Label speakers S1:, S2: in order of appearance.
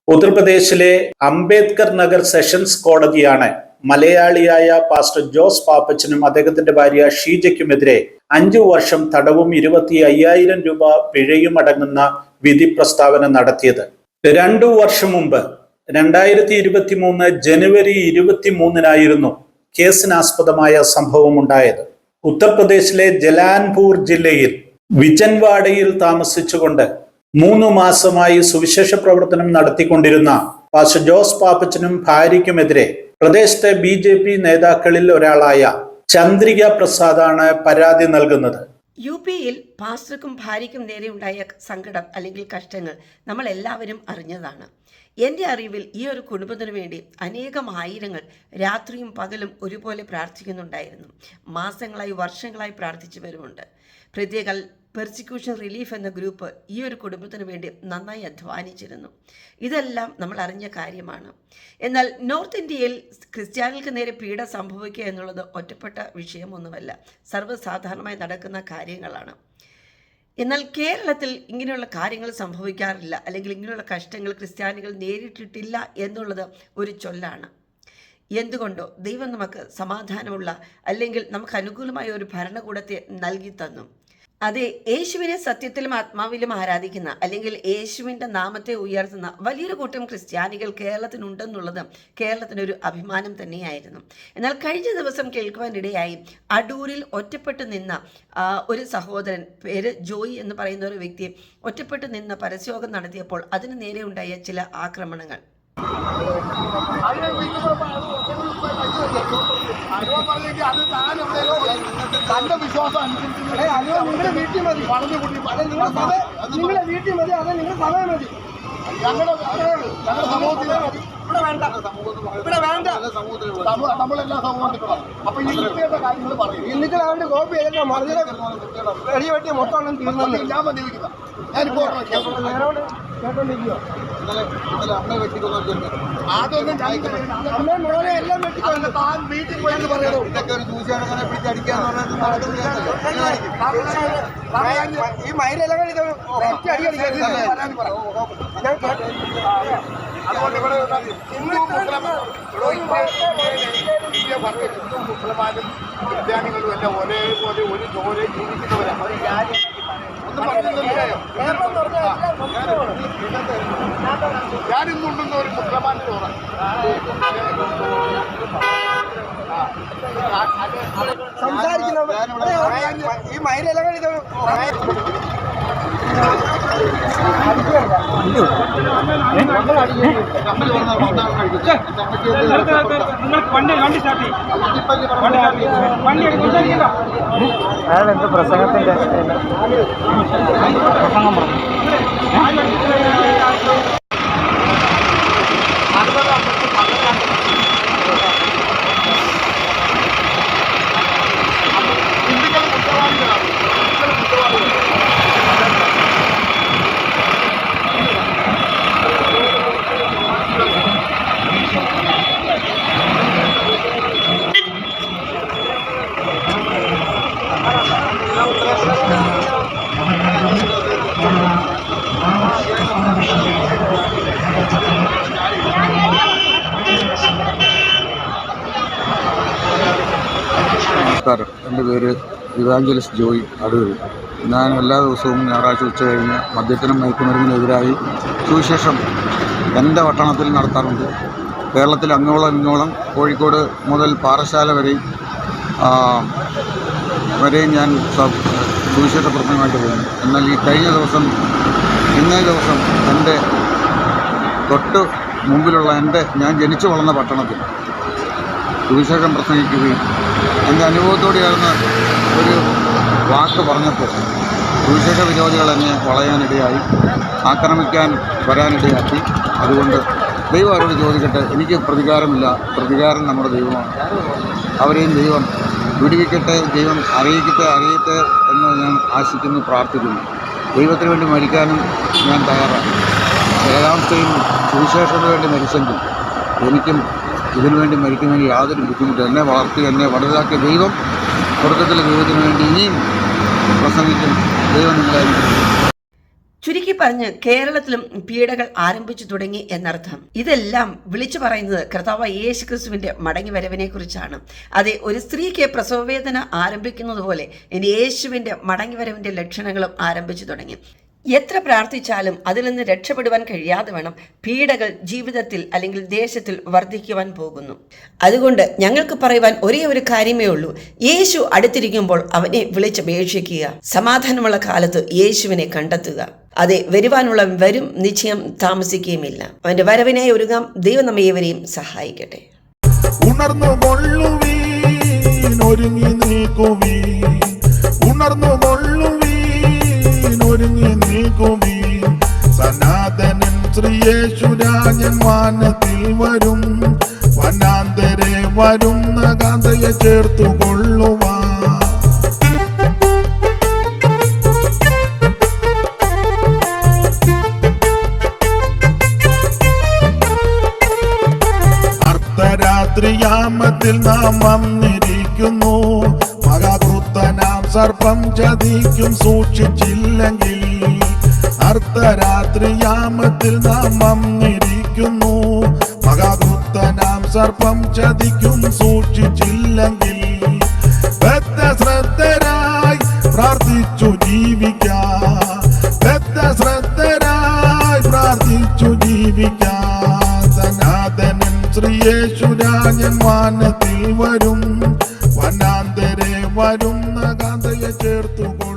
S1: ഉത്തർപ്രദേശിലെ അംബേദ്കർ നഗർ സെഷൻസ് കോടതിയാണ് മലയാളിയായ പാസ്റ്റർ ജോസ് പാപ്പച്ചനും അദ്ദേഹത്തിന്റെ ഭാര്യ ഷീജയ്ക്കുമെതിരെ 5 വർഷം തടവും 25,000 രൂപ പിഴയും അടങ്ങുന്ന വിധി പ്രസ്താവന നടത്തിയത്. 2 വർഷം മുമ്പ് 2023 ജനുവരി 23-നായിരുന്നു കേസിനാസ്പദമായ സംഭവം ഉണ്ടായത്. ഉത്തർപ്രദേശിലെ ജലാൻപൂർ ജില്ലയിൽ വിജൻവാഡയിൽ താമസിച്ചുകൊണ്ട് 3 മാസമായി സുവിശേഷ പ്രവർത്തനം നടത്തിക്കൊണ്ടിരുന്ന പാസ്റ്റർ ജോസ് പാപ്പച്ചനും ഭാര്യയ്ക്കുമെതിരെ പ്രദേശത്തെ BJP നേതാക്കളിൽ ഒരാളായ ചന്ദ്രിക പ്രസാദാണ് പരാതി നൽകുന്നത്.
S2: UP-യിൽ പാസ്റ്റർക്കും ഭാര്യയ്ക്കും നേരെ ഉണ്ടായ സങ്കടം അല്ലെങ്കിൽ കഷ്ടങ്ങൾ നമ്മൾ എല്ലാവരും അറിഞ്ഞതാണ്. എൻ്റെ അറിവിൽ ഈ ഒരു കുടുംബത്തിനു വേണ്ടി അനേകം ആയിരങ്ങൾ രാത്രിയും പകലും ഒരുപോലെ പ്രാർത്ഥിക്കുന്നുണ്ടായിരുന്നു. മാസങ്ങളായി വർഷങ്ങളായി പ്രാർത്ഥിച്ചു വരുമുണ്ട്. പ്രത്യേക പെർസിക്യൂഷൻ റിലീഫ് എന്ന ഗ്രൂപ്പ് ഈ ഒരു കുടുംബത്തിന് വേണ്ടി നന്നായി അധ്വാനിച്ചിരുന്നു. ഇതെല്ലാം നമ്മൾ അറിഞ്ഞ കാര്യമാണ്. എന്നാൽ നോർത്ത് ഇന്ത്യയിൽ ക്രിസ്ത്യാനികൾക്ക് നേരെ പീഡ സംഭവിക്കുക എന്നുള്ളത് ഒറ്റപ്പെട്ട വിഷയമൊന്നുമല്ല, സർവ്വസാധാരണമായി നടക്കുന്ന കാര്യങ്ങളാണ്. എന്നാൽ കേരളത്തിൽ ഇങ്ങനെയുള്ള കാര്യങ്ങൾ സംഭവിക്കാറില്ല, അല്ലെങ്കിൽ ഇങ്ങനെയുള്ള കഷ്ടങ്ങൾ ക്രിസ്ത്യാനികൾ നേരിട്ടിട്ടില്ല എന്നുള്ളത് ഒരു ചൊല്ലാണ്. എന്തുകൊണ്ടോ ദൈവം നമുക്ക് സമാധാനമുള്ള അല്ലെങ്കിൽ നമുക്ക് അനുകൂലമായ ഒരു ഭരണകൂടത്തെ നൽകി തന്നു. അതെ, യേശുവിനെ സത്യത്തിലും ആത്മാവിലും ആരാധിക്കുന്ന അല്ലെങ്കിൽ യേശുവിൻ്റെ നാമത്തെ ഉയർത്തുന്ന വലിയൊരു കൂട്ടം ക്രിസ്ത്യാനികൾ കേരളത്തിനുണ്ടെന്നുള്ളത് കേരളത്തിനൊരു അഭിമാനം തന്നെയായിരുന്നു. എന്നാൽ കഴിഞ്ഞ ദിവസം കേൾക്കുവാനിടയായി അടൂരിൽ ഒറ്റപ്പെട്ട് നിന്ന ഒരു സഹോദരൻ, പേര് ജോയി എന്ന് പറയുന്ന ഒരു വ്യക്തി ഒറ്റപ്പെട്ട് നിന്ന് പരസ്യയോഗം നടത്തിയപ്പോൾ അതിന് നേരെ ഉണ്ടായ ചില ആക്രമണങ്ങൾ.
S3: തന്റെ വിശ്വാസം അനുസരിച്ച് നിങ്ങളുടെ വീട്ടിൽ മതി, പറഞ്ഞു കൂട്ടി നിങ്ങളുടെ വീട്ടിൽ മതി, അത് നിങ്ങളുടെ സമയം മതി. ഞങ്ങളുടെ സമൂഹത്തിലെ മതി, ഇവിടെ വേണ്ട, ഇവിടെ വേണ്ട, നമ്മളെല്ലാ സമൂഹത്തിലുള്ള. അപ്പൊ ഈ വൃത്തിയുടെ കാര്യങ്ങൾ പറയും. ഇന്നിട്ട് അവരുടെ കോപ്പി ചെയ്തല്ലോ, മറുതിനെ വെടി വെട്ടി മൊത്തം തീർന്നു. ഞാൻ മതിവെക്കുന്ന ഞാനിപ്പോ കേട്ടോണ്ടിരിക്കുവോ? അമ്മയെ വെട്ടിക്കൊന്നു അതൊന്നും അമ്മ മോനെ എല്ലാം വെട്ടിക്കൊന്നു. താൻ വീട്ടിൽ പോയെന്ന് പറയണോ? ഇതൊക്കെ ഒരു ചൂശാടകനെ പിടിച്ചടിക്കാന്ന് പറഞ്ഞാൽ ഈ മയിലെല്ലാം ഇത് ഒറ്റ അടി അടിക്കാൻ. അതുകൊണ്ട് ഇവിടെ മുസ്ലിമാനും ക്രിസ്ത്യാനികളും എല്ലാം ഒരേപോലെ ഒരു ചോരെ ജീവിക്കുന്നവരാണ്. ഞാനിന്നുണ്ടെന്ന ഒരു മുസ്ലിമാന്റെ ചോറ സംസാരിക്കുന്ന ഈ മയിലെല്ലാം ഇത്
S4: അയാളെന്ത് പ്രസംഗത്തിൻ്റെ പ്രസംഗം പറഞ്ഞു.
S5: നമസ്കാരം, എൻ്റെ പേര് ഇവാഞ്ചലിസ്റ്റ് ജോയി അടൂർ. ഞാൻ എല്ലാ ദിവസവും ഞായറാഴ്ച ഉച്ച കഴിഞ്ഞ് മദ്യത്തിനും മയക്കുമരുന്നിനെതിരായി സുവിശേഷം എൻ്റെ പട്ടണത്തിൽ നടത്താറുണ്ട്. കേരളത്തിൽ അങ്ങോളം ഇങ്ങോളം കോഴിക്കോട് മുതൽ പാറശാല വരെയും ഞാൻ സുവിശേഷ പ്രവർത്തനമായിട്ട് പോകുന്നു. എന്നാൽ ഈ കഴിഞ്ഞ ദിവസം ഇന്നേ ദിവസം എൻ്റെ തൊട്ട് മുമ്പിലുള്ള ഞാൻ ജനിച്ചു വളർന്ന പട്ടണത്തിൽ സുവിശേഷം പ്രസംഗിക്കുകയും എൻ്റെ അനുഭവത്തോടെയായിരുന്ന ഒരു വാക്ക് പറഞ്ഞപ്പോൾ സുവിശേഷ വിരോധികൾ എന്നെ വളയാനിടയായി, ആക്രമിക്കാൻ വരാനിടയാക്കി. അതുകൊണ്ട് ദൈവം അവരോട് ചോദിക്കട്ടെ, എനിക്ക് പ്രതികാരമില്ല, പ്രതികാരം നമ്മുടെ ദൈവമാണ്. അവരെയും ദൈവം വിടുവിക്കട്ടെ, ദൈവം അറിയട്ടെ എന്ന് ഞാൻ ആശിക്കുന്നു, പ്രാർത്ഥിക്കുന്നു. ദൈവത്തിന് വേണ്ടി മരിക്കാനും ഞാൻ തയ്യാറാണ്. ഏകാംശയും സുവിശേഷത്തിന് വേണ്ടി മരിച്ചെങ്കിൽ എനിക്കും ഇതിനു വേണ്ടി മരിക്കുന്നതിന് യാതൊരു ബുദ്ധിമുട്ടും. എന്നെ വളർത്തി എന്നെ വലുതാക്കിയ ദൈവം സ്വർഗ്ഗത്തിലെ ദൈവത്തിന് വേണ്ടി ഇനിയും പ്രസംഗിക്കും. ദൈവം നിങ്ങളായിരിക്കും.
S2: ചുരുക്കി പറഞ്ഞ് കേരളത്തിലും പീഡകൾ ആരംഭിച്ചു തുടങ്ങി എന്നർത്ഥം. ഇതെല്ലാം വിളിച്ചു പറയുന്നത് കർത്താവ് യേശു ക്രിസ്തുവിന്റെ മടങ്ങി വരവിനെ കുറിച്ചാണ്. അതെ, ഒരു സ്ത്രീക്ക് പ്രസവവേദന ആരംഭിക്കുന്നത് പോലെ ഇനി യേശുവിന്റെ മടങ്ങി വരവിന്റെ ലക്ഷണങ്ങളും ആരംഭിച്ചു തുടങ്ങി. എത്ര പ്രാർത്ഥിച്ചാലും അതിൽ നിന്ന് രക്ഷപ്പെടുവാൻ കഴിയാതെ വേണം പീഡകൾ ജീവിതത്തിൽ അല്ലെങ്കിൽ ദേശത്തിൽ വർദ്ധിക്കുവാൻ പോകുന്നു. അതുകൊണ്ട് ഞങ്ങൾക്ക് പറയുവാൻ ഒരേ ഒരു കാര്യമേ ഉള്ളൂ, യേശു അടുത്തിരിക്കുമ്പോൾ അവനെ വിളിച്ചപേക്ഷിക്കുക. സമാധാനമുള്ള കാലത്ത് യേശുവിനെ കണ്ടെത്തുക. അതെ, വരുവാനുള്ള വരും, നിശ്ചയം താമസിക്കുകയുമില്ല. അവന്റെ വരവിനായി ഒരുങ്ങാം. ദൈവം നമ്മെ ഏവരെയും സഹായിക്കട്ടെ.
S4: ഒരുങ്ങി നീക്കുവീ, സനാതനൻ ശ്രീയേശുരാജൻ വാനത്തിൽ വരും, വനാന്തരെ വരുന്ന കാന്തയെ ചേർത്തുകൊള്ളുവാ. അർദ്ധരാത്രിയാമത്തിൽ നാം വന്നിരിക്കുന്നു, മഹാകൃത്തനാം സർപ്പം ചതിക്കും സൂക്ഷിച്ചില്ലെങ്കിൽ. അർദ്ധരാത്രിയാമത്തിൽ നാം വന്നിരിക്കുന്നു, മഹാകൃത്തനാം സർപ്പം ചതിക്കും സൂക്ഷിച്ചില്ലെങ്കിൽ. ശ്രദ്ധരായി പ്രാർത്ഥിച്ചു ജീവിക്കാം, ശ്രദ്ധരായി പ്രാർത്ഥിച്ചു ജീവിക്കാം. സനാതനൻ ശ്രീയേശുരാജൻ വാനത്തിൽ വരും, വനാന്തരെ വരുന്ന കാന്തയെ ചേർത്തുകൊള്ളും.